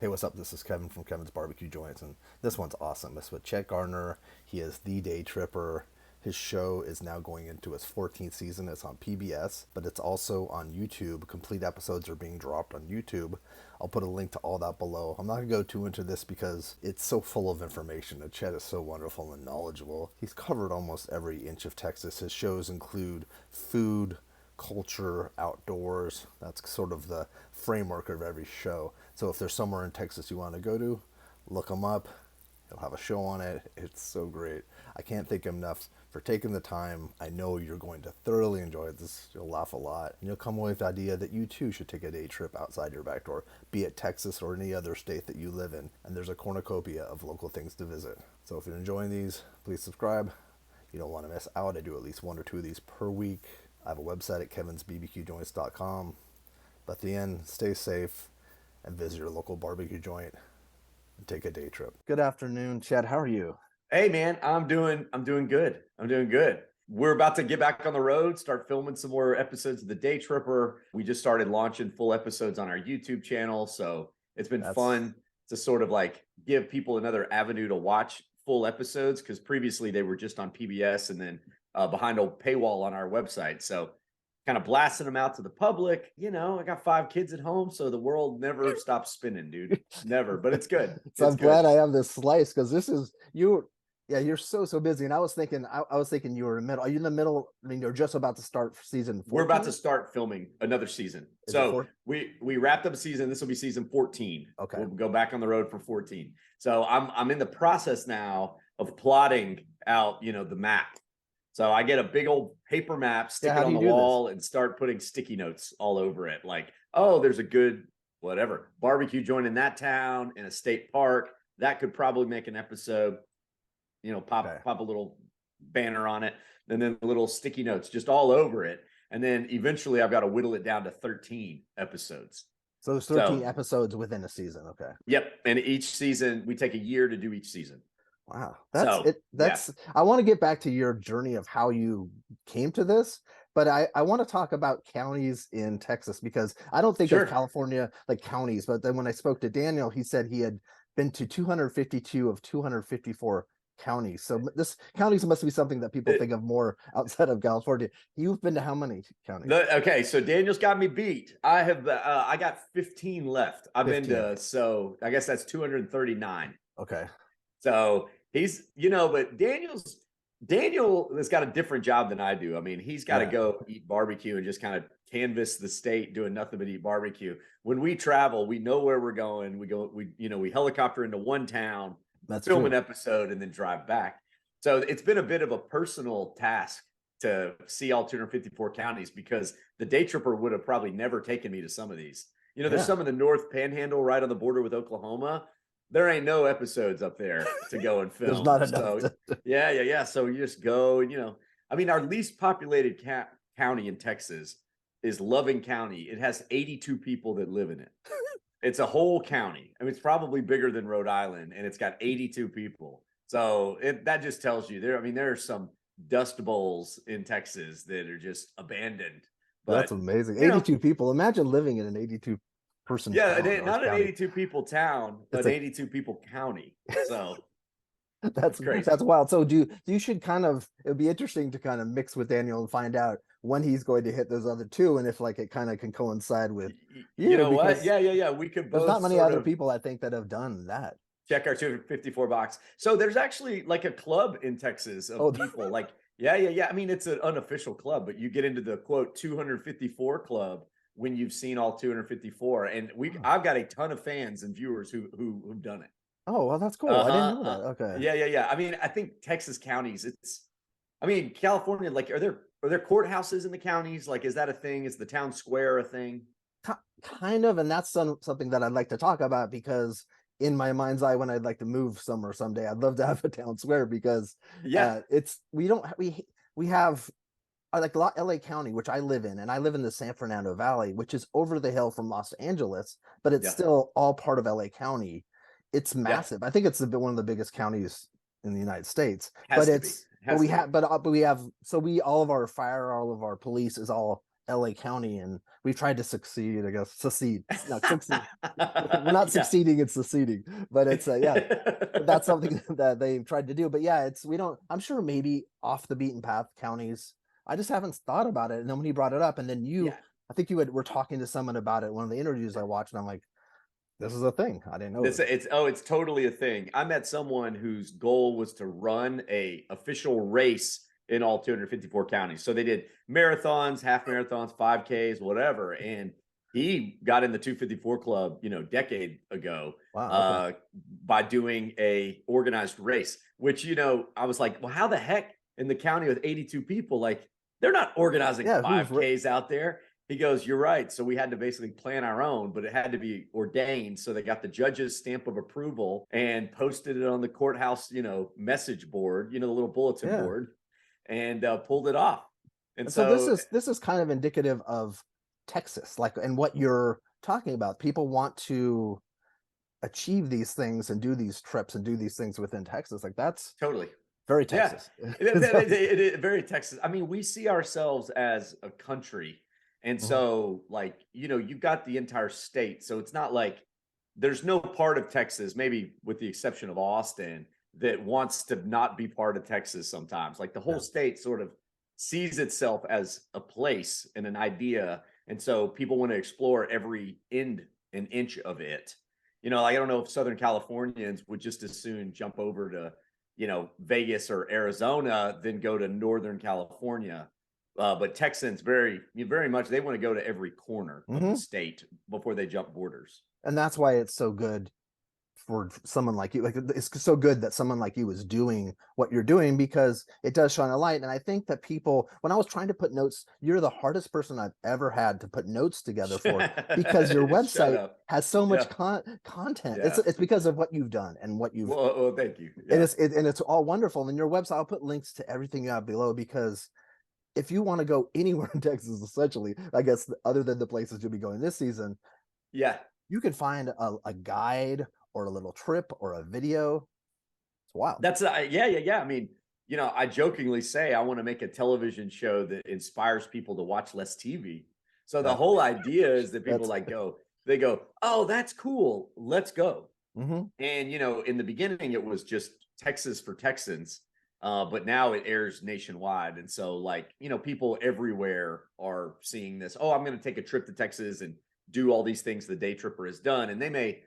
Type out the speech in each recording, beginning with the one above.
Hey, what's up? This is Kevin from Kevin's Barbecue Joints, and this one's awesome. It's with Chet Garner. He is the Daytripper. His show is now going into its 14th season. It's on PBS, but it's also on YouTube. Complete episodes are being dropped on YouTube. I'll put a link to all that below. I'm not going to go too into this because it's so full of information, and Chet is so wonderful and knowledgeable. He's covered almost every inch of Texas. His shows include food, culture, outdoors. That's sort of the framework of every show. So if there's somewhere in Texas you want to go to, look him up. He'll have a show on it. It's so great. I can't thank him enough for taking the time. I know you're going to thoroughly enjoy this. You'll laugh a lot. And you'll come away with the idea that you too should take a day trip outside your back door, be it Texas or any other state that you live in. And there's a cornucopia of local things to visit. So if you're enjoying these, please subscribe. You don't want to miss out. I do at least one or two of these per week. I have a website at kevinsbbqjoints.com. But at the end, stay safe and visit your local barbecue joint and take a day trip. Good afternoon, Chad. How are you? Hey man, I'm doing good. I'm doing good. We're about to get back on the road, start filming some more episodes of the Daytripper. We just started launching full episodes on our YouTube channel, so it's been fun to sort of like give people another avenue to watch full episodes, because previously they were just on PBS and then behind a paywall on our website. So kind of blasting them out to the public. You know, I got 5 kids at home, so the world never stops spinning, dude. Never, but it's good. So I'm glad I have this slice, because this is you. Yeah, you're so busy. And I was thinking you were in the middle. Are you in the middle? I mean, you're just about to start season 14? We're about to start filming another season. So we wrapped up a season. This will be season 14. Okay. We'll go back on the road for 14. So I'm in the process now of plotting out, the map. So I get a big old paper map, stick it on the wall, and start putting sticky notes all over it. Like, oh, there's a good whatever barbecue joint in that town, in a state park. That could probably make an episode. Pop a little banner on it, and then little sticky notes just all over it. And then eventually I've got to whittle it down to 13 episodes. So there's 13 episodes within a season. Okay. Yep. And each season, we take a year to do each season. Wow. I want to get back to your journey of how you came to this, but I want to talk about counties in Texas, because I don't think of California like counties. But then when I spoke to Daniel, he said he had been to 252 of 254 counties. So this counties must be something that people think of more outside of California. You've been to how many counties? Okay, so Daniel's got me beat. I have I got 15 left. I've 15. Been to, so I guess that's 239. Okay. So he's, but Daniel has got a different job than I do. I mean, he's got to go eat barbecue and just kind of canvas the state doing nothing but eat barbecue. When we travel, we know where we're going. We helicopter into one town, film an episode, and then drive back. So it's been a bit of a personal task to see all 254 counties, because the Daytripper would have probably never taken me to some of these. There's some in the North Panhandle right on the border with Oklahoma. There ain't no episodes up there to go and film. There's not enough. So, yeah. So you just go, and our least populated county in Texas is Loving County. It has 82 people that live in it. It's a whole county. I mean, it's probably bigger than Rhode Island, and it's got 82 people. So that just tells you there are some dust bowls in Texas that are just abandoned. But, that's amazing. 82 people. Imagine living in an 82 person. Yeah, not an 82 people town, but 82 people county. So that's crazy. That's wild. So you should it would be interesting to kind of mix with Daniel and find out when he's going to hit those other two, and if it kind of can coincide with what? Yeah. We could both. There's not many other people I think that have done that. Check our 254 box. So there's actually like a club in Texas of people. Like, yeah. I mean, it's an unofficial club, but you get into the quote 254 club when you've seen all 254. And I've got a ton of fans and viewers who've done it. Oh, well, that's cool. I didn't know that. Okay. Yeah. I mean, I think Texas counties, California, like, are there courthouses in the counties? Like, is that a thing? Is the town square a thing? Kind of. And that's something that I'd like to talk about, because in my mind's eye, when I'd like to move somewhere someday, I'd love to have a town square, because we have like LA County, which I live in, and I live in the San Fernando Valley, which is over the hill from Los Angeles, but it's still all part of LA County. It's massive. I think it's one of the biggest counties in the United States. All of our fire, all of our police is all LA County, and we've tried to succeed, I guess, succeed. No, succeed. We're not Yeah. succeeding, it's succeeding. But it's yeah, but that's It's something that they've tried to do. But yeah, it's we don't. I'm sure maybe off the beaten path counties. I just haven't thought about it. And then when you brought it up, and then yeah. I think were talking to someone about it. One of the interviews I watched, and I'm like, this is a thing. I didn't know. It's totally a thing. I met someone whose goal was to run a official race in all 254 counties. So they did marathons, half marathons, 5Ks, whatever. And he got in the 254 club, decade ago, Wow. Okay. by doing a organized race, which, I was like, well, how the heck in the county with 82 people, like they're not organizing Yeah. 5Ks out there. He goes, you're right. So we had to basically plan our own, but it had to be ordained. So they got the judge's stamp of approval and posted it on the courthouse, message board, the little bulletin board, and pulled it off. And so so this is kind of indicative of Texas, like, and what you're talking about. People want to achieve these things and do these trips and do these things within Texas. Like that's totally very Texas. it is very Texas. I mean, we see ourselves as a country. And so, like, you've got the entire state. So it's not like there's no part of Texas, maybe with the exception of Austin, that wants to not be part of Texas sometimes. Like the whole state sort of sees itself as a place and an idea. And so people want to explore every end and inch of it. Like, I don't know if Southern Californians would just as soon jump over to, Vegas or Arizona than go to Northern California. But Texans very much, they want to go to every corner of the state before they jump borders. And that's why it's so good for someone like you. Like, it's so good that someone like you is doing what you're doing, because it does shine a light. And I think that people, when I was trying to put notes, you're the hardest person I've ever had to put notes together for, because your website has so much content. Yeah. It's because of what you've done and what you've. Well, thank you. Yeah. And it's all wonderful. And your website, I'll put links to everything you have below, because if you want to go anywhere in Texas, essentially, I guess, other than the places you'll be going this season, you can find a guide or a little trip or a video. It's wild. That's yeah. I mean, I jokingly say I want to make a television show that inspires people to watch less TV. So the whole idea is that people they go, oh, that's cool, let's go. And in the beginning, it was just Texas for Texans. But now it airs nationwide. And so, people everywhere are seeing this. Oh, I'm going to take a trip to Texas and do all these things the Daytripper has done. And they may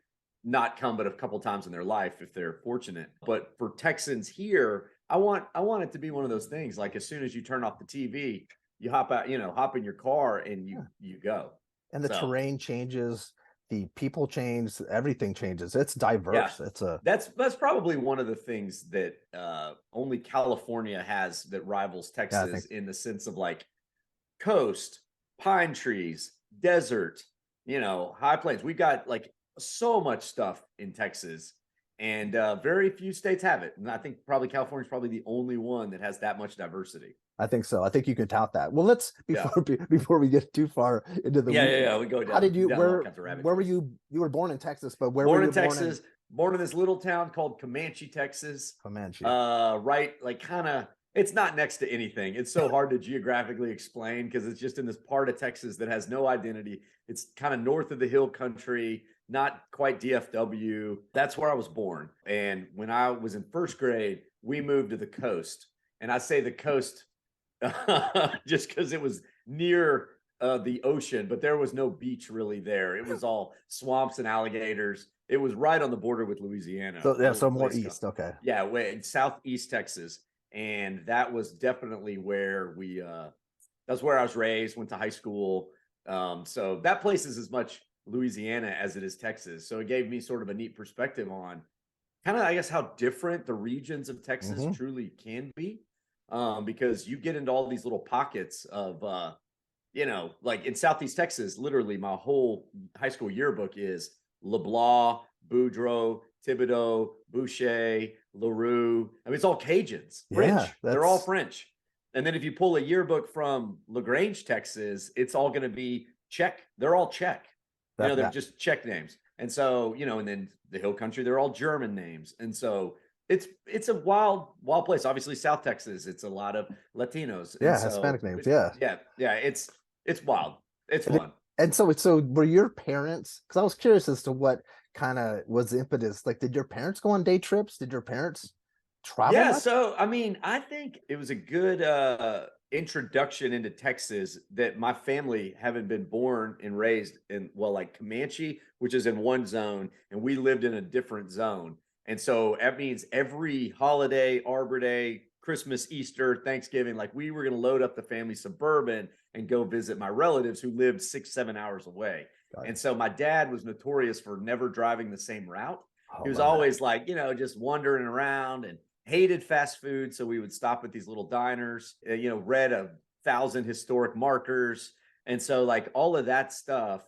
not come but a couple times in their life if they're fortunate. But for Texans here, I want it to be one of those things. Like, as soon as you turn off the TV, you hop out, hop in your car and you go. And the terrain changes. The people change, everything changes. It's diverse. That's probably one of the things that only California has that rivals Texas, in the sense of like coast, pine trees, desert, high plains. We've got like so much stuff in Texas, and very few states have it. And I think probably California is probably the only one that has that much diversity. I think so. I think you can tout that. Well, let's before we get too far into the we go down. How did you where were you were born in Texas, but where were you Texas, born in this little town called Comanche, Texas. Right, like kind of, it's not next to anything. It's so hard to geographically explain because it's just in this part of Texas that has no identity. It's kind of north of the hill country, not quite DFW. That's where I was born. And when I was in first grade, we moved to the coast. And I say the coast just because it was near the ocean, but there was no beach really there. It was all swamps and alligators. It was right on the border with Louisiana. So more east. Okay. Yeah, in southeast Texas. And that was definitely where that's where I was raised, went to high school. So that place is as much Louisiana as it is Texas. So it gave me sort of a neat perspective on kind of, I guess, how different the regions of Texas truly can be. Because you get into all these little pockets of, like in Southeast Texas, literally my whole high school yearbook is LeBlanc, Boudreaux, Thibodeau, Boucher, LaRue. I mean, it's all Cajuns, French. They're all French. And then if you pull a yearbook from LaGrange, Texas, it's all going to be Czech. They're all Czech. They're just Czech names. And so, and then the Hill Country, they're all German names. And so it's a wild place. Obviously, South Texas, it's a lot of Latinos. Yeah, Hispanic names. Yeah. It's It's wild. It's And, fun. so were your parents, because I was curious as to what kind of was the impetus. Like, did your parents go on day trips? Did your parents travel Yeah, much? so I mean, I think it was a good introduction into Texas that my family, having been born and raised in, well, like Comanche, which is in one zone, and we lived in a different zone. And so that means every holiday, Arbor Day, Christmas, Easter, Thanksgiving, like we were going to load up the family Suburban and go visit my relatives who lived 6, 7 hours away. Got And it. so my dad was notorious for never driving the same route. Oh, He was love that. always like, just wandering around and hated fast food. So we would stop at these little diners, read 1,000 historic markers. And so, like, all of that stuff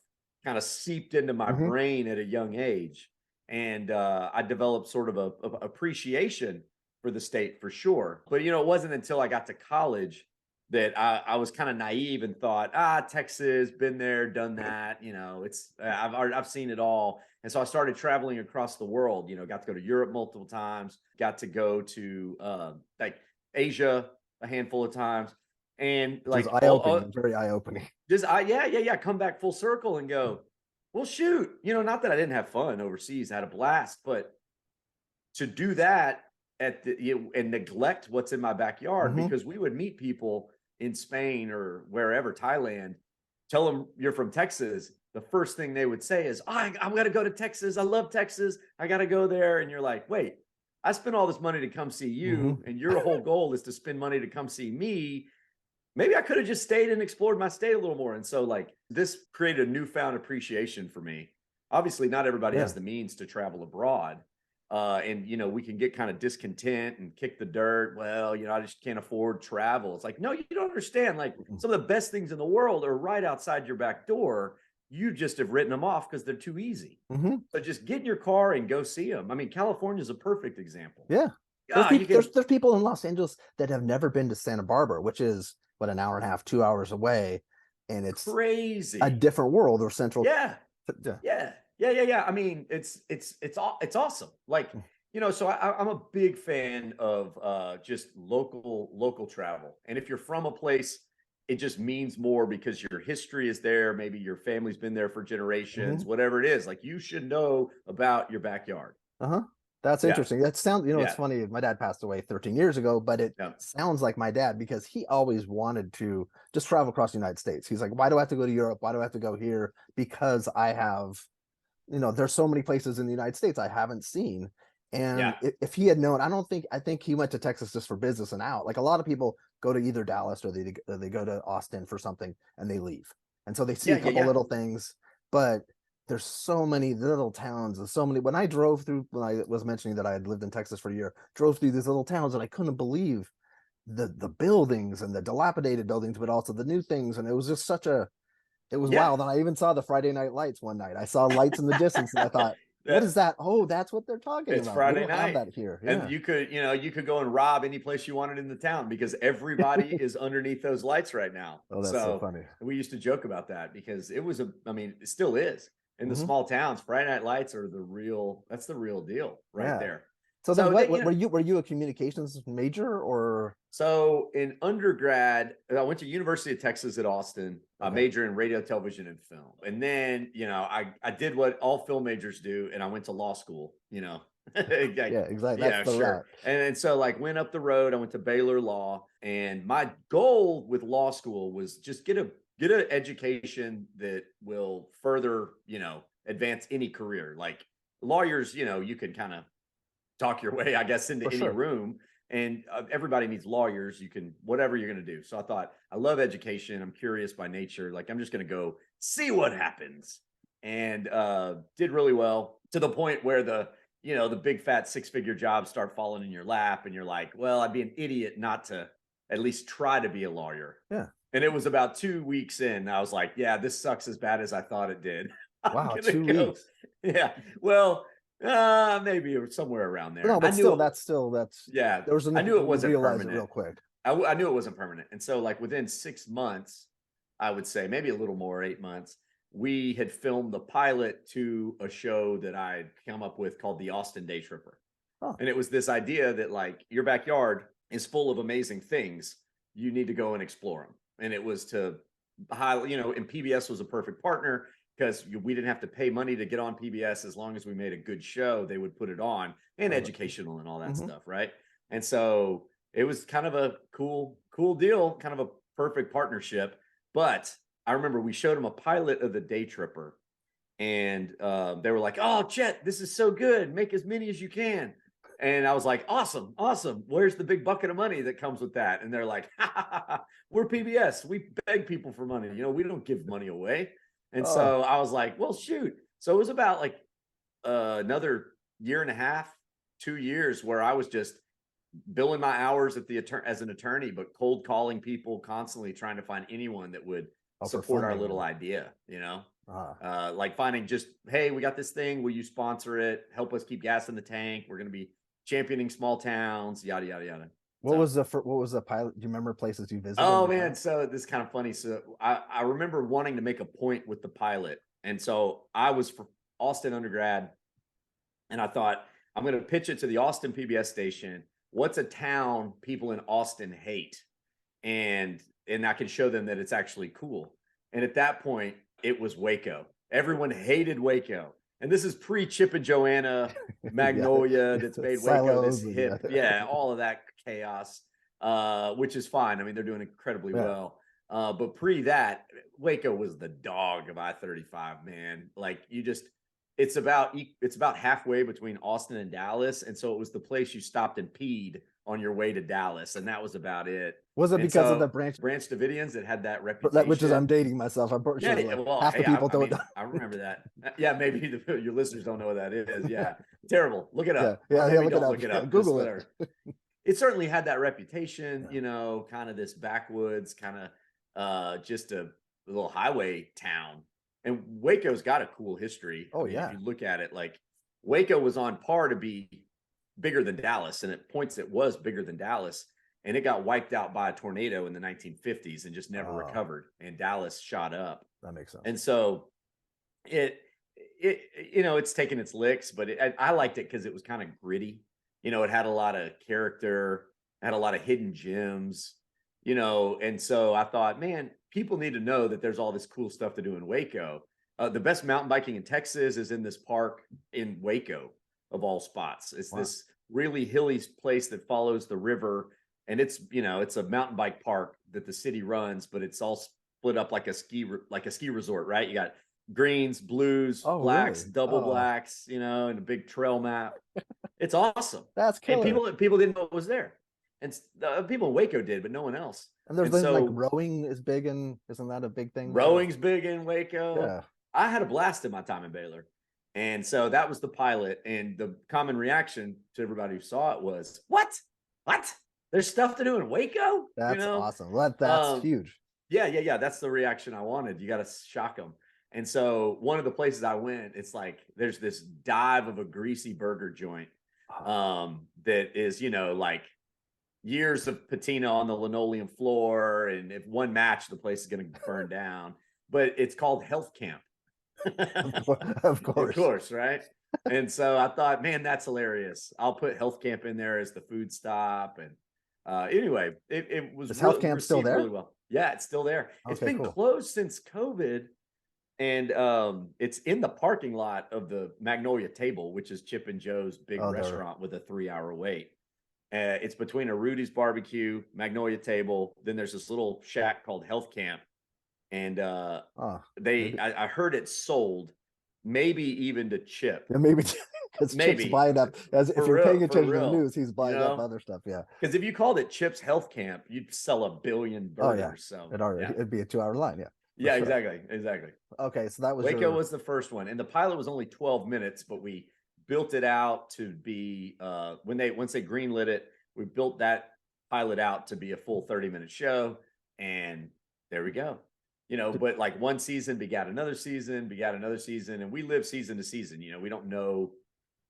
kind of seeped into my Hmm. brain at a young age. And I developed sort of a appreciation for the state for sure. But, it wasn't until I got to college that I was kind of naive and thought, Texas, been there, done that. I've seen it all. And so I started traveling across the world, got to go to Europe multiple times, got to go to like Asia a handful of times. And Which is like eye-opening, very eye-opening. yeah, come back full circle and go, well, shoot, not that I didn't have fun overseas, I had a blast, but to do that and neglect what's in my backyard, Hmm. because we would meet people in Spain or wherever, Thailand, tell them you're from Texas. The first thing they would say is, I'm going to go to Texas. I love Texas. I got to go there. And you're like, wait, I spent all this money to come see Hmm. you. And your whole goal is to spend money to come see me. Maybe I could have just stayed and explored my state a little more. And so, like, this created a newfound appreciation for me. Obviously, not everybody Yeah. has the means to travel abroad. And we can get kind of discontent and kick the dirt. Well, I just can't afford travel. It's like, no, you don't understand. Like, some of the best things in the world are right outside your back door. You just have written them off because they're too easy. Hmm. So just get in your car and go see them. I mean, California is a perfect example. Yeah. There's You people can there's people in Los Angeles that have never been to Santa Barbara, which is what, an hour and a half, 2 hours away, and it's a crazy. different world or central. Yeah. Yeah. Yeah. I mean, it's awesome. Like, so I'm a big fan of just local travel. And if you're from a place, it just means more because your history is there. Maybe your family's been there for generations, Hmm. whatever it is. Like, you should know about your backyard. Uh-huh. That's Yeah, interesting. That sounds, it's yeah, funny. My dad passed away 13 years ago, but it yeah, sounds like my dad because he always wanted to just travel across the United States. He's like, why do I have to go to Europe? Why do I have to go here? Because I have, there's so many places in the United States I haven't seen. And yeah, if he had known, I think he went to Texas just for business and out. Like, a lot of people go to either Dallas or they go to Austin for something and they leave. And so they see a couple yeah. little things, but there's so many little towns and so many. When I drove through, when I was mentioning that I had lived in Texas for a year, drove through these little towns and I couldn't believe the buildings and the dilapidated buildings, but also the new things. And it was just it was Yeah. wild. And I even saw the Friday night lights one night. I saw lights in the distance and I thought, what is That that? Oh, that's what they're talking It's about. We Friday don't have night. that here. And Yeah. you could go and rob any place you wanted in the town because everybody is underneath those lights right now. Oh, that's so So funny. we used to joke about that because I mean, it still is in the Hmm. small towns. Friday night lights are that's the real deal right Yeah. there. So then So what, that, were you a communications major or? so in undergrad, I went to University of Texas at Austin. I Okay. major in radio, television, and film. And then, I did what all film majors do, and I went to law school, Yeah, exactly. That's yeah, the sure. route. And so, like, went up the road. I went to Baylor Law, and my goal with law school was just get an education that will further, advance any career. Like, lawyers, you can kind of talk your way, I guess, into For any sure. room. And everybody needs lawyers. You can, whatever you're going to do. So I thought, I love education. I'm curious by nature. Like, I'm just going to go see what happens. And did really well to the point where the big fat 6-figure jobs start falling in your lap. And you're like, well, I'd be an idiot not to at least try to be a lawyer. Yeah. And it was about 2 weeks in. I was like, yeah, this sucks as bad as I thought it did. I'm Wow. gonna two go. weeks. Yeah. Well, maybe somewhere around there. No, I but knew it. that's, Yeah, there was I enough knew it to wasn't realize it permanent. real quick. I knew it wasn't permanent. And so, like, within 6 months, I would say maybe a little more, 8 months, we had filmed the pilot to a show that I'd come up with called the Austin Daytripper. Oh, And it was this idea that, like, your backyard is full of amazing things. You need to go and explore them. And it was to and PBS was a perfect partner because we didn't have to pay money to get on PBS. As long as we made a good show, they would put it on, and educational and all that stuff, right? And so it was kind of a cool deal, kind of a perfect partnership. But I remember we showed them a pilot of the Daytripper, and they were like, "Oh, Chet, this is so good. Make as many as you can." And I was like, "Awesome, awesome. Where's the big bucket of money that comes with that?" And they're like, "Ha, ha, ha, ha. We're PBS. We beg people for money. We don't give money away." And Oh, so I was like, "Well, shoot." So it was about like another year and a half, 2 years, where I was just billing my hours at the as an attorney, but cold calling people constantly, trying to find anyone that would for support our funding little and idea. uh, Like finding just, "Hey, we got this thing. Will you sponsor it? Help us keep gas in the tank. We're going to be championing small towns, yada yada yada." what So, was the pilot? Do you remember places you visited in oh the man, pilot? so this is kind of funny. So I remember wanting to make a point with the pilot, and so I was for Austin undergrad, and I thought, I'm going to pitch it to the Austin PBS station. What's a town people in Austin hate? And I can show them that it's actually cool. And at that point, it was Waco. Everyone hated Waco. And this is pre Chip and Joanna, Yeah, Magnolia, that's made Waco this silos and hip. Yeah, all of that chaos, which is fine. I mean, they're doing incredibly yeah. well. But pre that, Waco was the dog of I-35, man. Like it's about halfway between Austin and Dallas, and so it was the place you stopped and peed on your way to Dallas, and that was about it. Was it And because of the so Branch? Branch Davidians that had that Which is, I'm reputation. dating myself. I'm pretty Yeah, sure like well, half the hey, people I don't mean, know. I remember that. Yeah, maybe your listeners don't know what that is. Yeah, terrible. Look it Yeah, up, or maybe look it don't up. look it Yeah, up. Just Google it. whatever. It certainly had that reputation, Yeah. kind of this backwoods, kind of just a little highway town. And Waco's got a cool history. I Oh mean, if yeah. you look at it, like Waco was on par to be bigger than Dallas, and at points it was bigger than Dallas, and it got wiped out by a tornado in the 1950s and just never Oh, recovered. And Dallas shot up, that makes sense. and so it it's taken its licks, but I liked it because it was kind of gritty. It had a lot of character, had a lot of hidden gems. And so I thought, man, people need to know that there's all this cool stuff to do in Waco. The best mountain biking in Texas is in this park in Waco, of all spots. It's Wow. this really hilly place that follows the river, and it's a mountain bike park that the city runs, but it's all split up like a ski resort, right? You got greens, blues, Oh blacks, really? double Oh, blacks, and a big trail map. It's awesome. that's And killer. people didn't know it was there. And people in Waco did, but no one else. And there's And been like so rowing is big, and isn't that a big thing too? rowing's big in Waco. Yeah. I had a blast in my time in Baylor. And so that was the pilot. And the common reaction to everybody who saw it was, "What? What? There's stuff to do in Waco?" That's awesome. That's huge. Yeah. That's the reaction I wanted. You got to shock them. And so one of the places I went, it's like there's this dive of a greasy burger joint that is, like years of patina on the linoleum floor. And if one match, the place is going to burn down. But it's called Health Camp. Of Of course. course, right? And so I thought, man, that's hilarious. I'll put Health Camp in there as the food stop. And anyway, it was Is Health Camp still received there? really well. Yeah, it's still there. It's Okay, been cool. closed since COVID, and it's in the parking lot of the Magnolia Table, which is Chip and Joe's big Oh, restaurant with a 3-hour wait. It's between a Rudy's Barbecue, Magnolia Table. Then there's this little shack called Health Camp, and maybe, I heard it sold, maybe even to Chip. yeah, maybe because Chip's Maybe. buying up. As if For you're real, paying for attention to the real. news, he's buying up other stuff. Yeah. Because if you called it Chip's Health Camp, you'd sell 1 billion Oh yeah. burgers. So Yeah. It'd be a 2-hour line. Yeah. yeah, Sure. exactly. Okay, so that was Waco was the first one, and the pilot was only 12 minutes, but we built it out to be once they greenlit it, we built that pilot out to be a full 30-minute show, and there we go. But like one season begat another season, and we live season to season. We don't know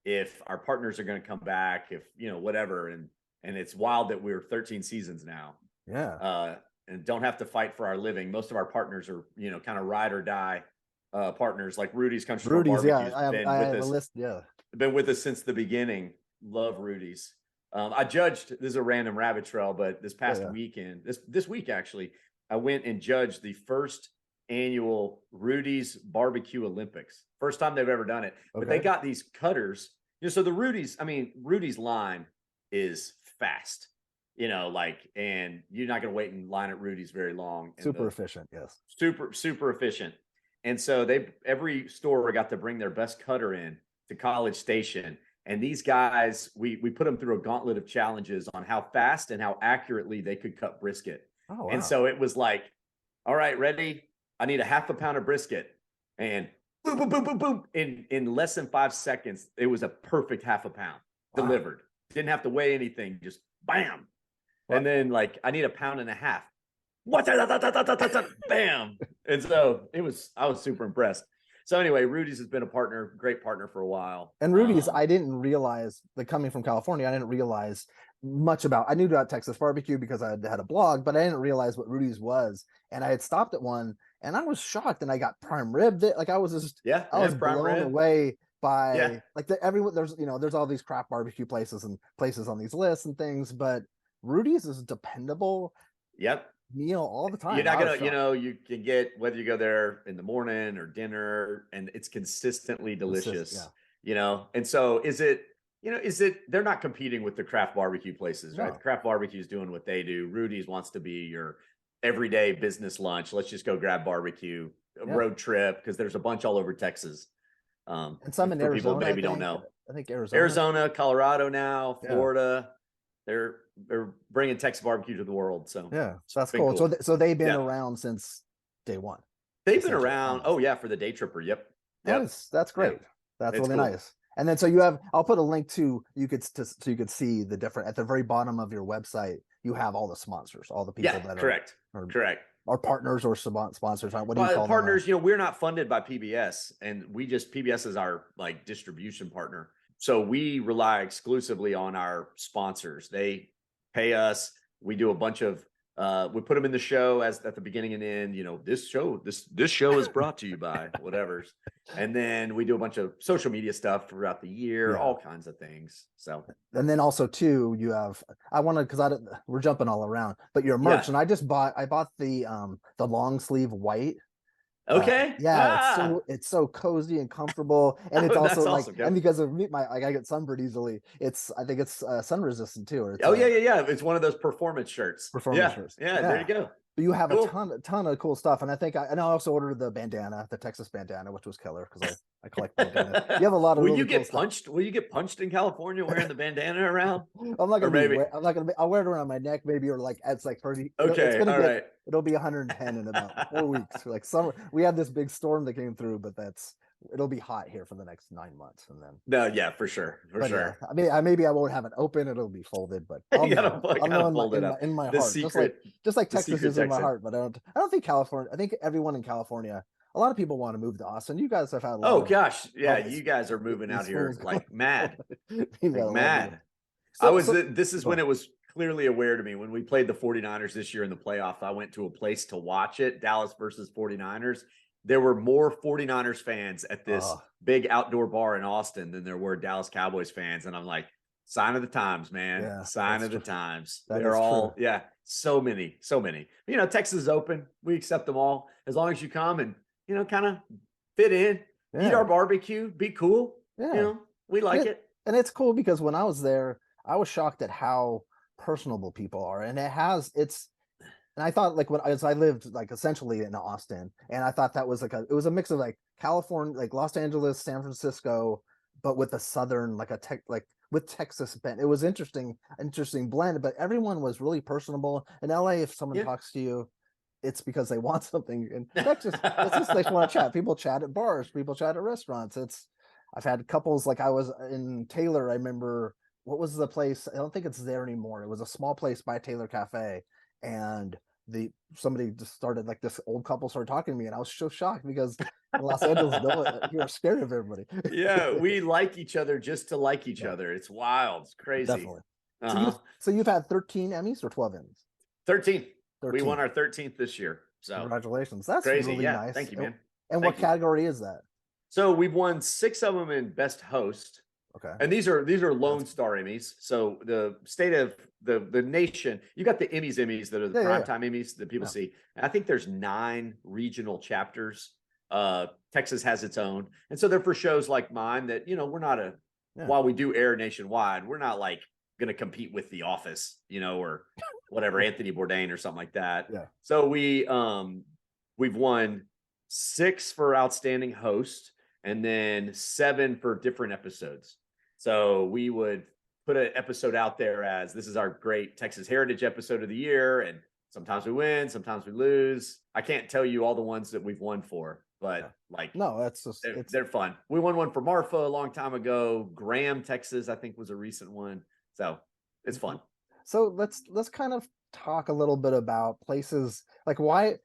if our partners are going to come back, if whatever, and it's wild that we're 13 seasons now. Yeah. And don't have to fight for our living. Most of our partners are, kind of ride or die partners. Like Rudy's Country Store Barbecue's I have a list. Yeah. been with us since the beginning. Love Rudy's. I judged, this is a random rabbit trail, but this past weekend, this week actually, I went and judged the first annual Rudy's Barbecue Olympics. First time they've ever done it. But they got these cutters. So the Rudy's line is fast. And you're not going to wait in line at Rudy's very long. Super efficient, yes. Super efficient. And so every store got to bring their best cutter in to College Station. And these guys, we put them through a gauntlet of challenges on how fast and how accurately they could cut brisket. Oh, wow. And so it was like, all right, ready? I need a half a pound of brisket. And boom, boom, boom, boom, boom. In less than 5 seconds, it was a perfect half a pound delivered. Didn't have to weigh anything, just bam. Wow. And then I need a pound and a half. Bam. And so I was super impressed. So anyway, Rudy's has been a great partner for a while. And Rudy's, I didn't realize, coming from California, I didn't realize much about. I knew about Texas barbecue because I had a blog, but I didn't realize what Rudy's was. And I had stopped at one, and I was shocked. And I got prime rib. I was just, I was blown away by everyone. There's all these craft barbecue places on these lists and things, but Rudy's is dependable. Yep. Meal all the time. You're not gonna, you can get, whether you go there in the morning or dinner, and it's consistently delicious. And so they're not competing with the craft barbecue places, right? The craft barbecue is doing what they do. Rudy's wants to be your everyday business lunch. Let's just go grab barbecue, road trip, because there's a bunch all over Texas. And some in Arizona, people maybe don't know. I think Arizona, Colorado now, Florida. They're bringing Texas barbecue to the world. So so that's cool. So they've been around since day one. They've been around. Oh yeah, for the Daytripper. Yep. That's great. Yep. That's really nice. And then so you have. I'll put a link so you could see the different at the very bottom of your website. You have all the sponsors, all the people that correct. Are partners or sponsors. What do you call partners? Them? We're not funded by PBS, and PBS is our distribution partner. So we rely exclusively on our sponsors. They pay us. We do a bunch of, we put them in the show at the beginning and end, this show is brought to you by whatever's. And then we do a bunch of social media stuff throughout the year, all kinds of things. So, and then also too, you have, we're jumping all around, but your merch, and I bought the long sleeve white. Okay. It's so cozy and comfortable, and it's also awesome, and because of I get sunburned easily. I think it's sun resistant too. It's one of those performance shirts. Shirts. Yeah, there you go. But you have a ton of cool stuff, and I also ordered the bandana, the Texas bandana, which was killer because I collect bandanas. You have a lot of. Will you get punched? Will you get punched in California wearing the bandana around? I'm not gonna. I'll wear it around my neck, maybe, or it's 30. Okay, it'll be 110 in about 4 weeks. Summer, we had this big storm that came through, but it'll be hot here for the next 9 months, and then. No, yeah, for sure. Maybe I won't have it open. It'll be folded, but I'll know in my heart. Just like Texas is in my heart, but I don't think California. I think everyone in California. A lot of people want to move to Austin. You guys have had a lot. Oh gosh, you guys are moving out here like mad, mad. This is when it was clearly aware to me when we played the 49ers this year in the playoffs. I went to a place to watch it, Dallas versus 49ers. There were more 49ers fans at this big outdoor bar in Austin than there were Dallas Cowboys fans. And I'm like, sign of the times, man. Sign of the times. They're all, so many. Texas is open. We accept them all as long as you come and, kind of fit in, eat our barbecue, be cool. We like it. And it's cool because when I was there, I was shocked at how personable people are. And and I thought as I lived essentially in Austin, and I thought that was it was a mix of California, Los Angeles, San Francisco, but with a Southern, with Texas bent. It was interesting blend, but everyone was really personable. In LA, if someone talks to you, it's because they want something. In Texas, it's just they want to chat. People chat at bars, people chat at restaurants. I've had couples, I was in Taylor, I remember, what was the place? I don't think it's there anymore. It was a small place by Taylor Cafe, and somebody just started, this old couple started talking to me, and I was so shocked because in Los Angeles, you're scared of everybody. We like each other just to like each other. It's wild. It's crazy. Definitely. So you've had 13 Emmys or 12 Emmys? 13. We won our 13th this year. So congratulations. That's crazy. Really nice. Thank you, man. And what category is that? So we've won 6 of them in Best Host. Okay. And these are Lone Star Emmys. So the state of the nation, you got the Emmys that are the primetime Emmys that people see. And I think there's 9 regional chapters. Texas has its own. And so they're for shows like mine that, we're not while we do air nationwide, we're not like going to compete with The Office, or whatever, Anthony Bourdain or something like that. Yeah. So we've won 6 for outstanding host and then 7 for different episodes. So we would put an episode out there as this is our great Texas Heritage episode of the year. And sometimes we win, sometimes we lose. I can't tell you all the ones that we've won for, but they're fun. We won one for Marfa a long time ago. Graham, Texas, I think was a recent one. So it's fun. So let's kind of talk a little bit about places like why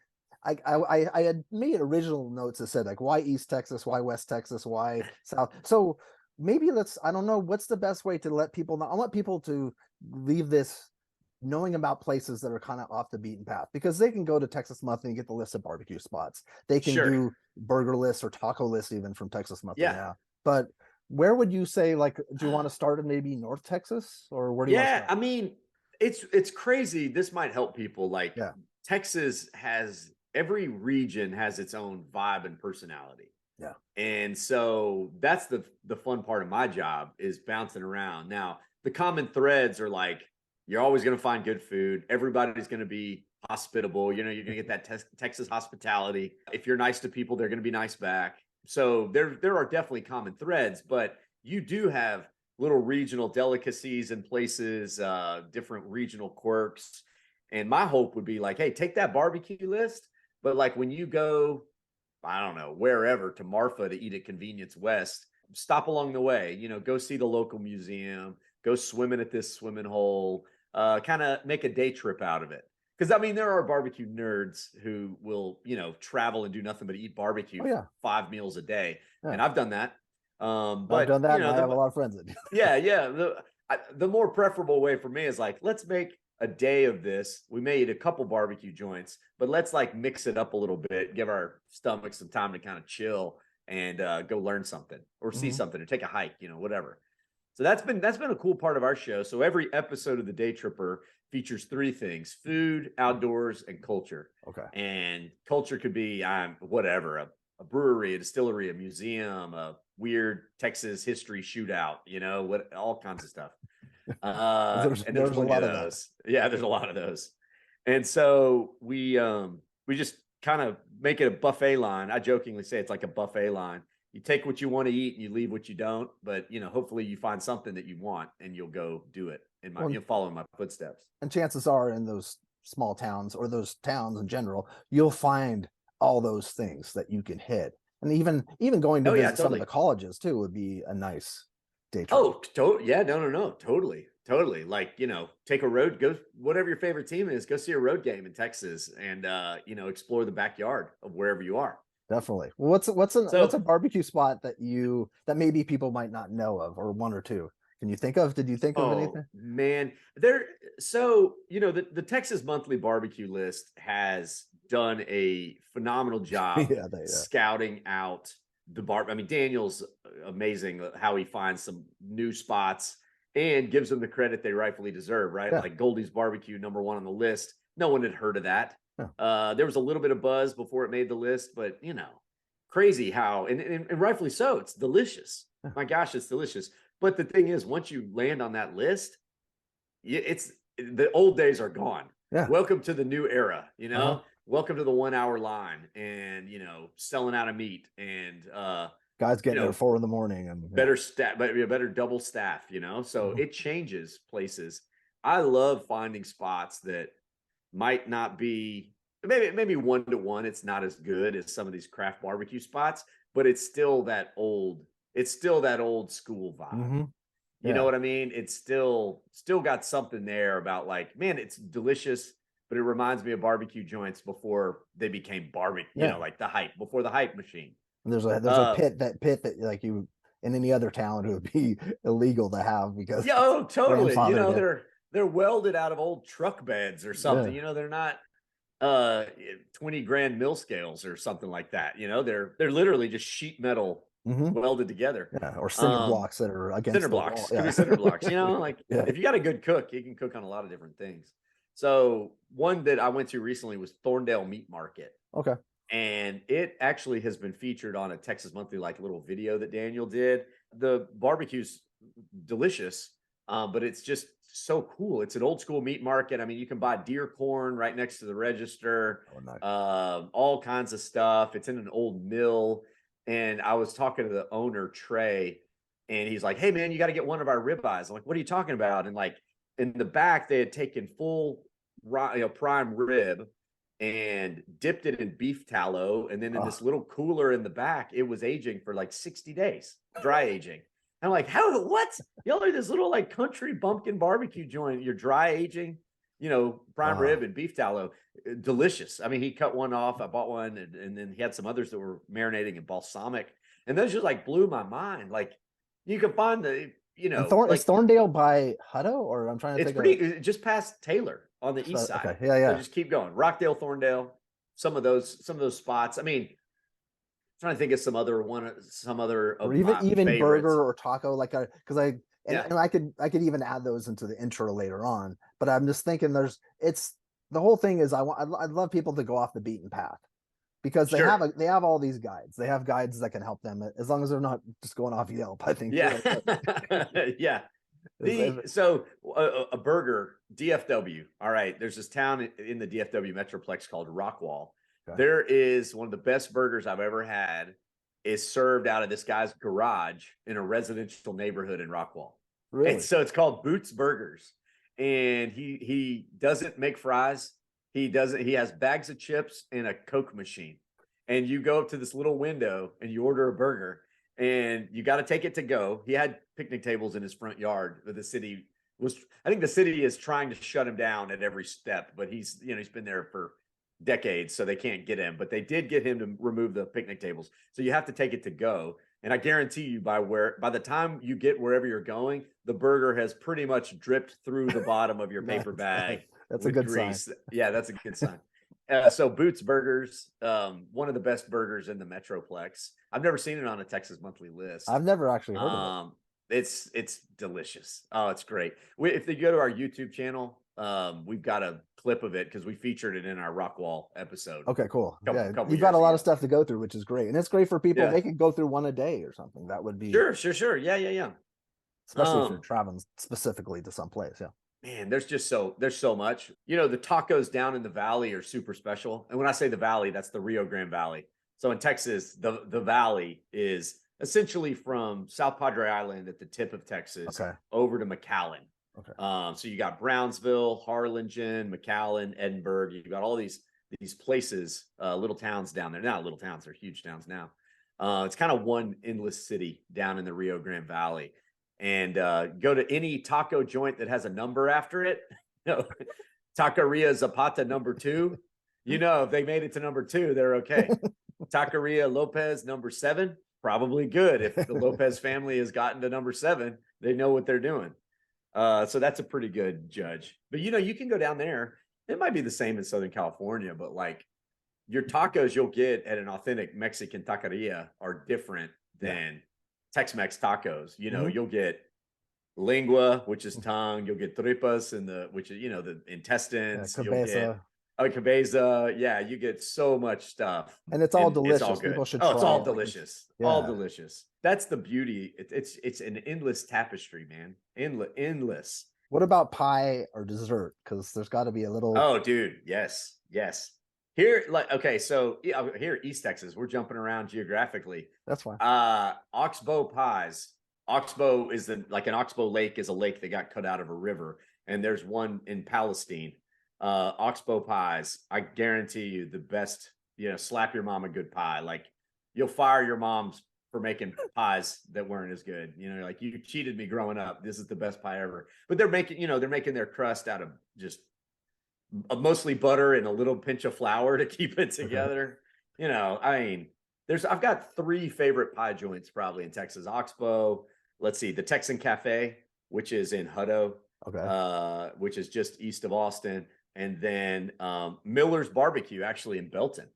I had made original notes that said like why East Texas, why West Texas, why South. So maybe I don't know what's the best way to let people know. I want people to leave this knowing about places that are kind of off the beaten path, because they can go to Texas Monthly and get the list of barbecue spots. They can do burger lists or taco lists even from Texas Monthly. Yeah. But where would you say, like, do you want to start in maybe North Texas, or where do you want to start? I mean, it's crazy. This might help people. Like Texas every region has its own vibe and personality. Yeah. And so that's the fun part of my job, is bouncing around. Now, the common threads are like, you're always going to find good food. Everybody's going to be hospitable. You're going to get that Texas hospitality. If you're nice to people, they're going to be nice back. So there are definitely common threads, but you do have little regional delicacies in places, different regional quirks. And my hope would be like, hey, take that barbecue list, but like when you go, I don't know, wherever, to Marfa to eat at Convenience West, stop along the way, go see the local museum, go swimming at this swimming hole, kind of make a day trip out of it. Because I mean, there are barbecue nerds who will, travel and do nothing but eat barbecue for 5 meals a day. And I've done that. But I've done that, and I have a lot of friends that do. The more preferable way for me is like, let's make a day of this. We made a couple barbecue joints, but let's like mix it up a little bit, give our stomachs some time to kind of chill and go learn something or see something or take a hike, whatever. So that's been a cool part of our show. So every episode of the Daytripper features 3 things: food, outdoors, and culture. Okay. And culture could be whatever, a brewery, a distillery, a museum, a weird Texas history shootout, all kinds of stuff. And there's a lot of those. Yeah, there's a lot of those. And so we just kind of make it a buffet line. I jokingly say it's like a buffet line. You take what you want to eat and you leave what you don't, but hopefully you find something that you want and you'll go do it you'll follow in my footsteps. And chances are in those small towns, or those towns in general, you'll find all those things that you can hit. And even going to visit some of the colleges too would be a nice day trip. Oh, no, totally. Like, take a road, go, whatever your favorite team is, go see a road game in Texas and, explore the backyard of wherever you are. Definitely. Well, what's a barbecue spot that maybe people might not know of, or 1 or 2? Can you think of? Did you think of anything? Man, the Texas Monthly barbecue list has done a phenomenal job scouting out the bar. I mean, Daniel's amazing how he finds some new spots and gives them the credit they rightfully deserve, right? Yeah. Like Goldie's Barbecue, number 1 on the list. No one had heard of that. There was a little bit of buzz before it made the list, but crazy how, and rightfully so, it's delicious. My gosh, it's delicious. But the thing is, once you land on that list, it's the old days are gone. Welcome to the new era, welcome to the 1 hour line and, selling out of meat and, guys getting there at 4 a.m. and better staff, but better double staff, so it changes places. I love finding spots that might not be maybe 1-to-1. It's not as good as some of these craft barbecue spots, but it's still that old school vibe. You know what I mean? It's still got something there about like, man, it's delicious, but it reminds me of barbecue joints before they became barbecue, like before the hype machine. And there's a pit that like you in any other town it would be illegal to have because totally. They're welded out of old truck beds or something. They're not 20 grand mill scales or something like that. They're literally just sheet metal welded together. Yeah, or cinder blocks that are Cinder against the wall. blocks. Yeah. Could be cinder blocks. You know, like Yeah. if you got a good cook, he can cook on a lot of different things. So one that I went to recently was Thorndale Meat Market. Okay. And it actually has been featured on a Texas Monthly like little video that Daniel did. The barbecue's delicious, but it's just so cool. It's an old school meat market. I mean, you can buy deer corn right next to the register, Oh, nice. all kinds of stuff. It's in an old mill. And I was talking to the owner, Trey, and he's like, "Hey, man, you got to get one of our ribeyes." I'm like, "What are you talking about?" And like in the back, they had taken full, prime rib and dipped it in beef tallow. And then in this little cooler in the back, it was aging for like 60 days, dry aging. I'm like, what? Y'all are this little like country bumpkin barbecue joint. You're dry aging, prime rib and beef tallow. Delicious. I mean, he cut one off. I bought one. And then he had some others that were marinating in balsamic. And those just like blew my mind. Like you can find the, is Thorndale by Hutto, or I'm trying to think it's just past Taylor on the east side. Okay. Yeah. So just keep going. Rockdale, Thorndale, some of those spots. I mean, I'm trying to think of some other or even favorites. burger or taco, because I could even add those into the intro later on. But I'm just thinking the whole thing is I'd love people to go off the beaten path, because they have all these guides. They have guides that can help them, as long as they're not just going off Yelp, I think. Yeah. Yeah. So a burger, DFW. All right. There's this town in the DFW Metroplex called Rockwall. Okay. There is one of the best burgers I've ever had is served out of this guy's garage in a residential neighborhood in Rockwall. Really? And so it's called Boots Burgers. And he doesn't make fries. He has bags of chips and a Coke machine. And you go up to this little window and you order a burger. And you got to take it to go. He had picnic tables in his front yard. But I think the city is trying to shut him down at every step, but he's been there for decades, so they can't get him. But they did get him to remove the picnic tables. So you have to take it to go. And I guarantee you by the time you get wherever you're going, the burger has pretty much dripped through the bottom of your paper bag. That's a good sign. Yeah, that's a good sign. So Boots Burgers, one of the best burgers in the Metroplex. I've never seen it on a Texas Monthly list. I've never actually heard of it. It's delicious. Oh, it's great. If they go to our YouTube channel, we've got a clip of it because we featured it in our Rockwall episode. Okay, cool. You've got a lot of stuff to go through, which is great. And it's great for people. They can go through one a day or something. That would be sure. Yeah. Especially if you're traveling specifically to some place. Yeah. Man, there's so much. The tacos down in the valley are super special. And when I say the valley, that's the Rio Grande Valley. So in Texas, the valley is essentially from South Padre Island at the tip of Texas over to McAllen. Okay. So you got Brownsville, Harlingen, McAllen, Edinburgh. You've got all these places, little towns down there. Not little towns, they're huge towns now. It's kind of one endless city down in the Rio Grande Valley. And go to any taco joint that has a number after it. Taqueria Zapata number 2. If they made it to number 2, they're okay. Taqueria Lopez number 7, probably good. If the Lopez family has gotten to number 7, they know what they're doing. So that's a pretty good judge. But you can go down there. It might be the same in Southern California, but like your tacos you'll get at an authentic Mexican taqueria are different than Tex-Mex tacos. You'll get lengua, which is tongue. You'll get tripas which is the intestines. Cabeza. You'll get cabeza. Yeah, you get so much stuff, and it's all delicious. It's all good. People should try it's all it. Delicious. All delicious. That's the beauty. It's an endless tapestry, man. Endless. What about pie or dessert? Because there's got to be a little. Oh, dude, yes. Here, here, East Texas, we're jumping around geographically. That's fine. Oxbow pies. Oxbow is an Oxbow Lake is a lake that got cut out of a river, and there's one in Palestine. Oxbow pies, I guarantee you the best. Slap your mom a good pie. Like you'll fire your moms for making pies that weren't as good. Like you cheated me growing up. This is the best pie ever. But they're making their crust out of just mostly butter and a little pinch of flour to keep it together. I've got 3 favorite pie joints probably in Texas. Oxbow, let's see, the Texan Cafe, which is in Hutto, which is just east of Austin, and then Miller's Barbecue, actually in Belton.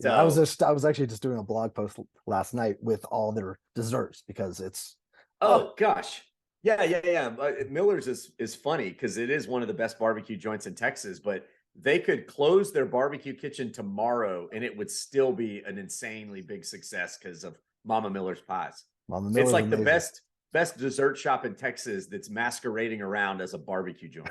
Yeah, So, I was actually just doing a blog post last night with all their desserts because it's oh oh gosh. Yeah, yeah, yeah. Miller's is funny because it is one of the best barbecue joints in Texas, but they could close their barbecue kitchen tomorrow and it would still be an insanely big success because of Mama Miller's pies. Mama It's Miller's like the amazing. best dessert shop in Texas that's masquerading around as a barbecue joint.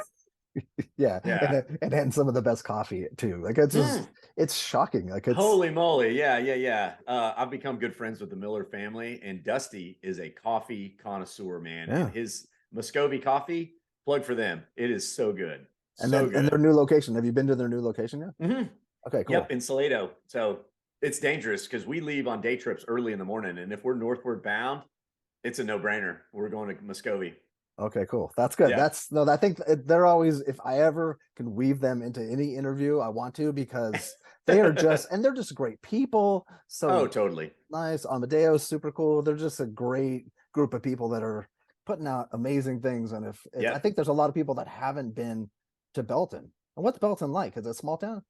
Yeah, Yeah. and some of the best coffee too. Like it's just Mm. it's shocking. Like it's Holy moly. Yeah, yeah, yeah. I've become good friends with the Miller family, and Dusty is a coffee connoisseur, man. And yeah. his Muscovy coffee, plug for them. It is so good. And So then and their good. new location. Have you been to their new location yet? Hmm. Okay, Yep, cool. in Salado. So it's dangerous because we leave on day trips early in the morning. And if we're northward bound, it's a no brainer. We're going to Muscovy. Okay, cool. That's good. Yeah. That's no, I think they're always, if I ever can weave them into any interview, I want to because they are just, and they're just great people. Oh, So totally. nice. Amadeo's super cool. They're just a great group of people that are putting out amazing things. And I Yep. think there's a lot of people that haven't been to Belton. And what's Belton like? Is it a small town?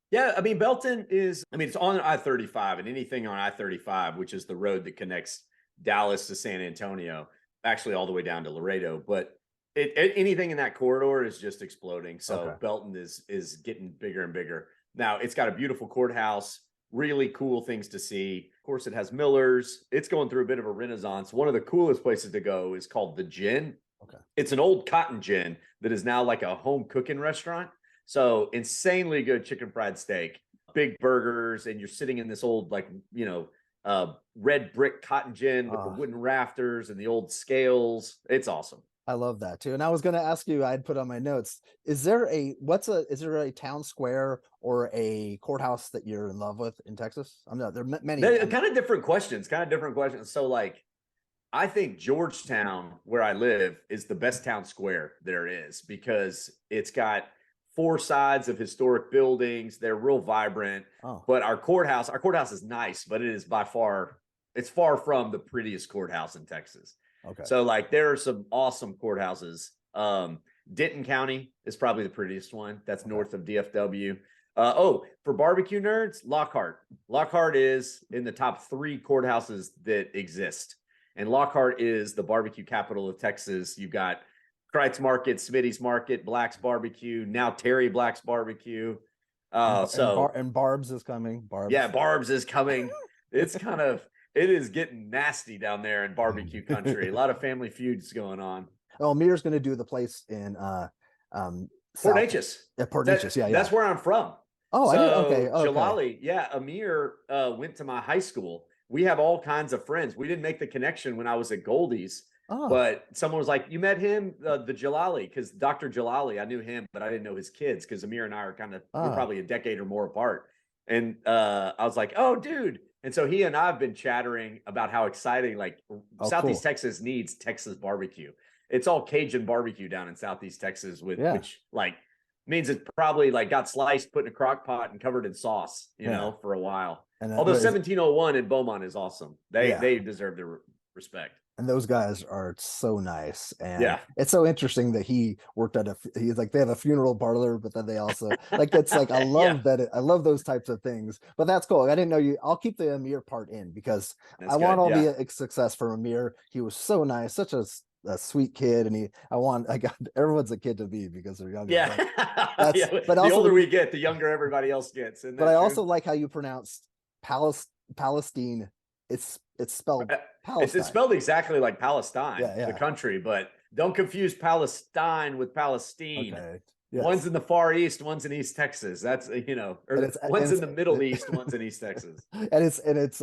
Yeah, I mean, Belton is, I mean, it's on I-35 and anything on I-35, which is the road that connects Dallas to San Antonio, actually all the way down to Laredo. But anything in that corridor is just exploding. Okay. So Belton is getting bigger and bigger. Now it's got a beautiful courthouse, really cool things to see. Of course, it has Miller's. It's going through a bit of a renaissance. One of the coolest places to go is called the Gin. Okay. It's an old cotton gin that is now like a home cooking restaurant. So insanely good chicken fried steak, big burgers, and you're sitting in this old like red brick cotton gin with the Uh, wooden rafters and the old scales. It's awesome. I love that too. And I was going to ask you, I'd put on my notes, is there a town square or a courthouse that you're in love with in Texas? I'm not, there are many. They're kind of different questions, kind of different questions. So like I think Georgetown, where I live, is the best town square there is because it's got four sides of historic buildings. They're real vibrant. Oh, But our courthouse is nice, but it is it's far from the prettiest courthouse in Texas. okay. So like there are some awesome courthouses. Denton County is probably the prettiest one. That's Okay. north of DFW. For barbecue nerds, Lockhart. Lockhart is in the top three courthouses that exist. And Lockhart is the barbecue capital of Texas. You've got Kreitz Market, Smitty's Market, Black's Barbecue, now Terry Black's Barbecue. And Barb's is coming. Yeah, Barb's. Barb's is coming. It's it is getting nasty down there in barbecue country. A lot of family feuds going on. Oh, Amir's going to do the place in Port South. Neches. Yeah, Port Neches. Yeah, yeah. That's where I'm from. Oh, I did. Okay, So okay. Jalali, yeah, Amir went to my high school. We have all kinds of friends. We didn't make the connection when I was at Goldie's, Oh, but someone was like, "You met him, the Jalali?" Because Dr. Jalali, I knew him, but I didn't know his kids because Amir and I are we're ah, probably a decade or more apart. And I was like, "Oh, dude!" And so he and I have been chattering about how exciting, like oh, Southeast cool. Texas needs Texas barbecue. It's all Cajun barbecue down in Southeast Texas, with Yeah, which like means it probably like got sliced, put in a crock pot, and covered in sauce, yeah. for a while. And Although 1701 in Beaumont is awesome. yeah. They deserve their respect. And those guys are so nice, and Yeah. it's so interesting that he worked at he's like they have a funeral parlor, but then they also like that's like I Yeah, love I love those types of things. But that's cool. I didn't know you. I'll keep the Amir part in because that's I want good. all Yeah. the success for Amir. He was so nice, such a sweet kid, and I got everyone's a kid to be because they're younger. Yeah. But that's Yeah. but The also older we get, the younger everybody else gets. Isn't but I that also true? like how you pronounce Palestine. It's spelled It's Palestine. spelled exactly like Palestine, Yeah, the yeah. country, but don't confuse Palestine with Palestine. Okay. One's Yes. in the Far East, one's in East Texas. That's And or it's one's in the Middle East, one's in East Texas. it's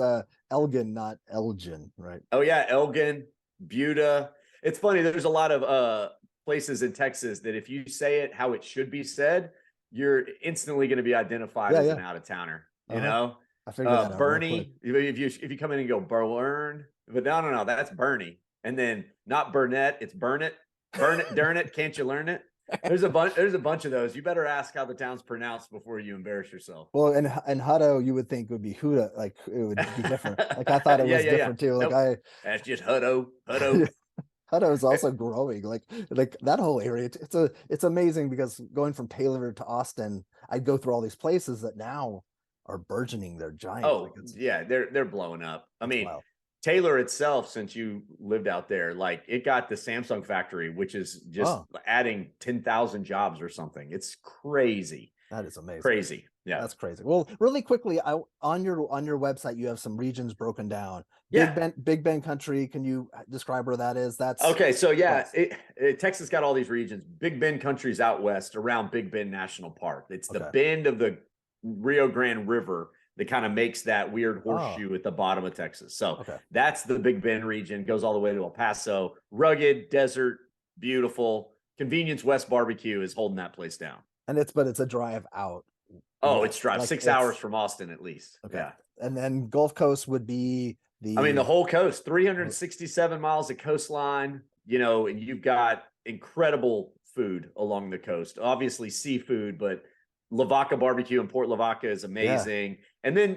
Elgin, not Elgin, right? Oh yeah, Elgin, Buda. It's funny. There's a lot of places in Texas that if you say it how it should be said, you're instantly going to be identified Yeah, as yeah. an out of towner. Uh-huh. I figured that out real quick. Bernie. If you come in and go Burn, but no, that's Bernie. And then not Burnett, it's burn it, darn it. Can't you learn it? There's a bunch of those. You better ask how the town's pronounced before you embarrass yourself. Well, and Hutto, you would think would be Huda, like it would be different. Like I thought it Yeah, was yeah, yeah. different too. Like Nope. That's just Hutto. Hutto is also growing. Like that whole area. It's amazing because going from Taylor to Austin, I'd go through all these places that now are burgeoning. They're giant. Oh, yeah, they're blowing up. I mean, wild. Taylor itself, since you lived out there, like it got the Samsung factory, which is just adding 10,000 jobs or something. It's crazy. That is amazing. Crazy. Yeah. That's crazy. Well, really quickly, on your website, you have some regions broken down. Big Bend country. Can you describe where that is? That's okay. So Texas got all these regions. Big Bend country's out west around Big Bend National Park. It's the bend of the Rio Grande River that kind of makes that weird horseshoe at the bottom of Texas. So that's the Big Bend region, goes all the way to El Paso. Rugged, desert, beautiful. Convenience West Barbecue is holding that place down. And it's a drive out. Oh, it's drive 6 hours from Austin at least. Okay. Yeah. And then Gulf Coast would be the whole coast, 367 miles of coastline, and you've got incredible food along the coast. Obviously seafood, but Lavaca barbecue in Port Lavaca is amazing. Yeah. And then,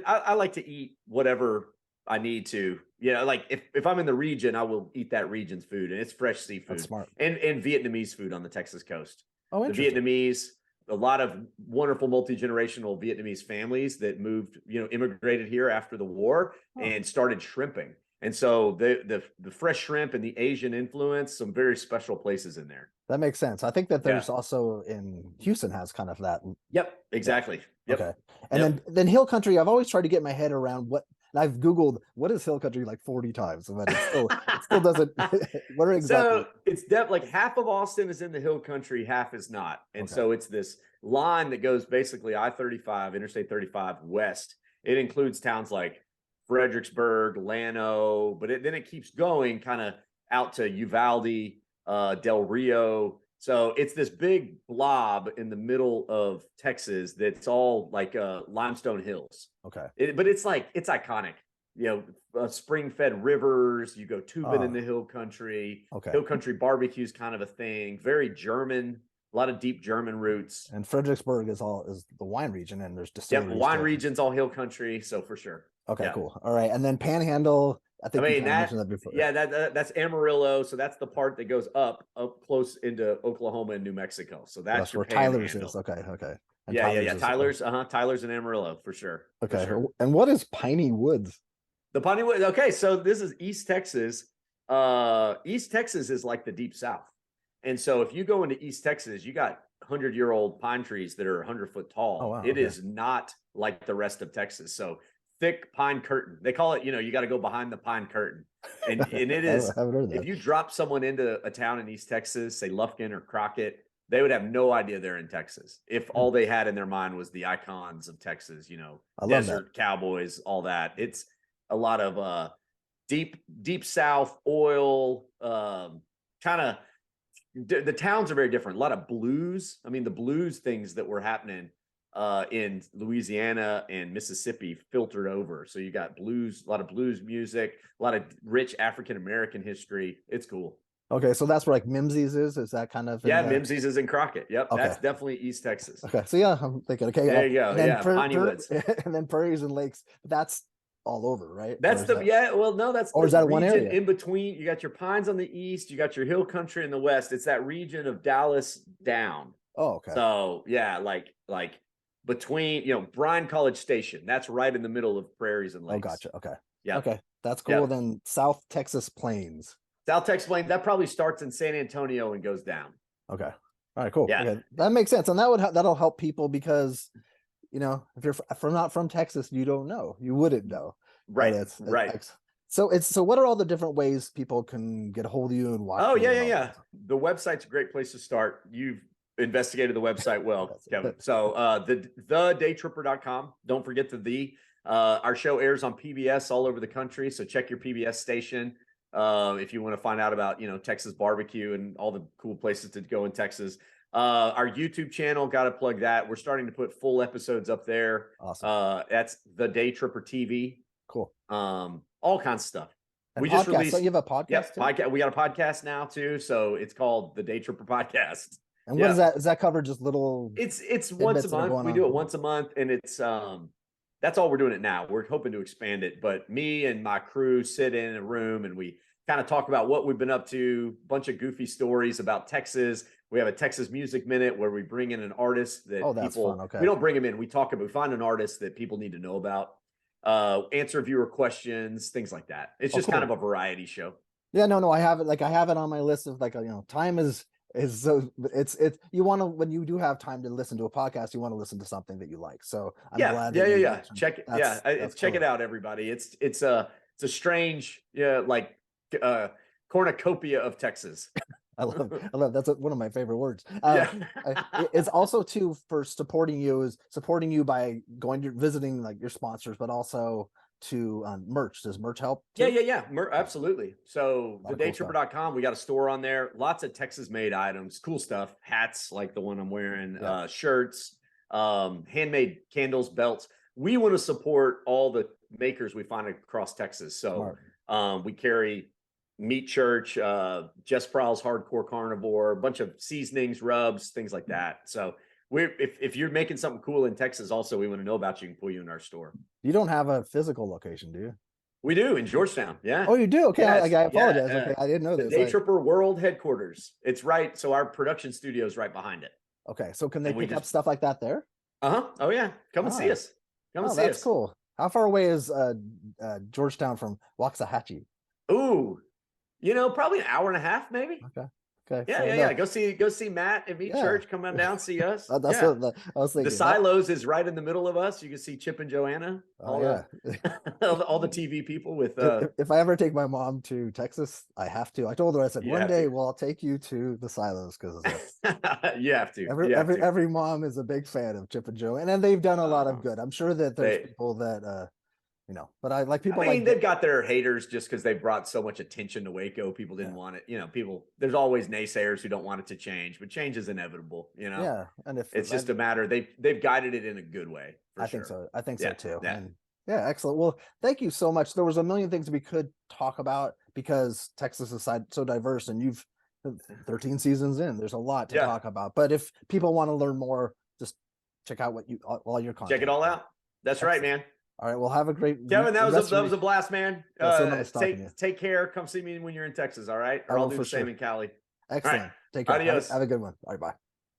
I like to eat whatever I need to, like if I'm in the region, I will eat that region's food, and it's fresh seafood. That's smart. And Vietnamese food on the Texas coast. Oh, interesting. The Vietnamese, a lot of wonderful multi-generational Vietnamese families that moved, immigrated here after the war and started shrimping. And so the fresh shrimp and the Asian influence, some very special places in there. That makes sense. I think that there's also in Houston has kind of that. Yep, exactly. Yep. Okay. And then Hill Country, I've always tried to get my head around and I've Googled what is Hill Country like 40 times, but it still doesn't. What are exactly? So it's like half of Austin is in the Hill Country, half is not. And so it's this line that goes basically I-35, Interstate 35 west. It includes towns like Fredericksburg, Llano, but then it keeps going kind of out to Uvalde, Del Rio. So it's this big blob in the middle of Texas that's all like limestone hills. Okay. But it's iconic. Spring-fed rivers. You go tubing in the Hill Country. Okay. Hill Country barbecue is kind of a thing. Very German. A lot of deep German roots. And Fredericksburg is the wine region, and there's distilleries. Yeah, wine region's all Hill Country, so for sure. Okay, cool. All right, and then Panhandle. I mentioned that before. Yeah, that's Amarillo. So that's the part that goes up close into Oklahoma and New Mexico. So that's where Tyler's is. Okay. And Tyler's, Tyler's in Amarillo for sure. Okay. For sure. And what is Piney Woods? The Piney Woods. Okay, so this is East Texas. East Texas is like the deep South. And so if you go into East Texas, you got 100-year-old pine trees that are 100 foot tall. Oh, wow. It is not like the rest of Texas. So thick pine curtain. They call it, you got to go behind the pine curtain. And it is, if you drop someone into a town in East Texas, say Lufkin or Crockett, they would have no idea they're in Texas. If all they had in their mind was the icons of Texas, desert cowboys, all that. It's a lot of deep South oil, kind of, the towns are very different. A lot of blues. I mean, the blues things that were happening in Louisiana and Mississippi filtered over. So you got blues, a lot of blues music, a lot of rich African-American history. It's cool. Okay. So that's where like Mimsey's is? Is that kind of? Mimsey's is in Crockett. Yep. Okay. That's definitely East Texas. Okay. So yeah, I'm thinking, okay. There you go. And Piney Woods. And then prairies and lakes. That's all over, right? That's that's or is that one area in between? You got your pines on the east, you got your Hill Country in the west. It's that region of Dallas down. Oh, okay. So yeah, like between Bryan College Station, that's right in the middle of prairies and lakes. Oh, gotcha. Okay. Yeah. Okay, that's cool. Yep. Then South Texas Plains. South Texas Plains, that probably starts in San Antonio and goes down. Okay. All right. Cool. Yeah. Okay. That makes sense, and that'll help people because if you're not from Texas, you don't know. You wouldn't know. Right. Right. So what are all the different ways people can get a hold of you and watch? Oh, yeah. The website's a great place to start. You've investigated the website well, Kevin. So the Daytripper.com. Don't forget our show airs on PBS all over the country. So check your PBS station if you want to find out about Texas barbecue and all the cool places to go in Texas. Our YouTube channel, got to plug that. We're starting to put full episodes up there. Awesome. That's the Daytripper TV. Cool. All kinds of stuff. And we just released. So you have a podcast? Yep, podcast. We got a podcast now too. So it's called the Daytripper Podcast. And what is that? Does that cover just little? It's once a month. We do it once a month, and it's that's all we're doing it now. We're hoping to expand it, but me and my crew sit in a room and we kind of talk about what we've been up to, bunch of goofy stories about Texas. We have a Texas Music Minute where we bring in an artist that fun. Okay. We don't bring them in. We talk about, we find an artist that people need to know about, answer viewer questions, things like that. It's just kind of a variety show. Yeah, no, I have it. Like I have it on my list of like, time is so it's you want to, when you do have time to listen to a podcast, you want to listen to something that you like. So I'm glad. Check it. Check it out, everybody. It's a strange, cornucopia of Texas. I love that's one of my favorite words. It's also too for supporting you by going to visiting like your sponsors, but also to merch. Does merch help too? Yeah. Absolutely. So the Daytripper.com, we got a store on there, lots of Texas made items, cool stuff, hats like the one I'm wearing, shirts, handmade candles, belts. We want to support all the makers we find across Texas. So we carry Meat Church, Jess Prowl's Hardcore Carnivore, a bunch of seasonings, rubs, things like that. So if you're making something cool in Texas, also we want to know about you and pull you in our store. You don't have a physical location, do you? We do in Georgetown. Yeah. Oh, you do? Okay. Yes. I apologize. Okay, I didn't know this. Daytripper World Headquarters. It's right. So our production studio is right behind it. Okay. So can they pick up stuff like that there? Oh yeah. Come and see us. Come and see us. That's cool. How far away is Georgetown from Waxahachie? Ooh, probably an hour and a half, maybe. Okay. Yeah. Go see Matt and Meat Church. Come on down, see us. That's what I was thinking. The Silos is right in the middle of us. You can see Chip and Joanna. All the TV people with. If I ever take my mom to Texas, I have to. I told her, I said, one day, I'll take you to the Silos because you have to. Every mom is a big fan of Chip and Joanna, and they've done a lot of good. I'm sure that there's people that. But I like people. They've got their haters just because they brought so much attention to Waco. People didn't want it. There's always naysayers who don't want it to change, but change is inevitable. Yeah, and if it's just a matter, they've guided it in a good way. Think so. I think so too. Yeah, excellent. Well, thank you so much. There was a million things we could talk about because Texas is so diverse, and you've 13 seasons in. There's a lot to talk about. But if people want to learn more, just check out all your content. Check it all out. That's right, man. All right. Well, have a great Kevin. That was a blast, man. So nice take care. Come see me when you're in Texas. All right. Or I'll do the same in Cali. Excellent. Right. Take care. Adios. Have a good one. All right. Bye.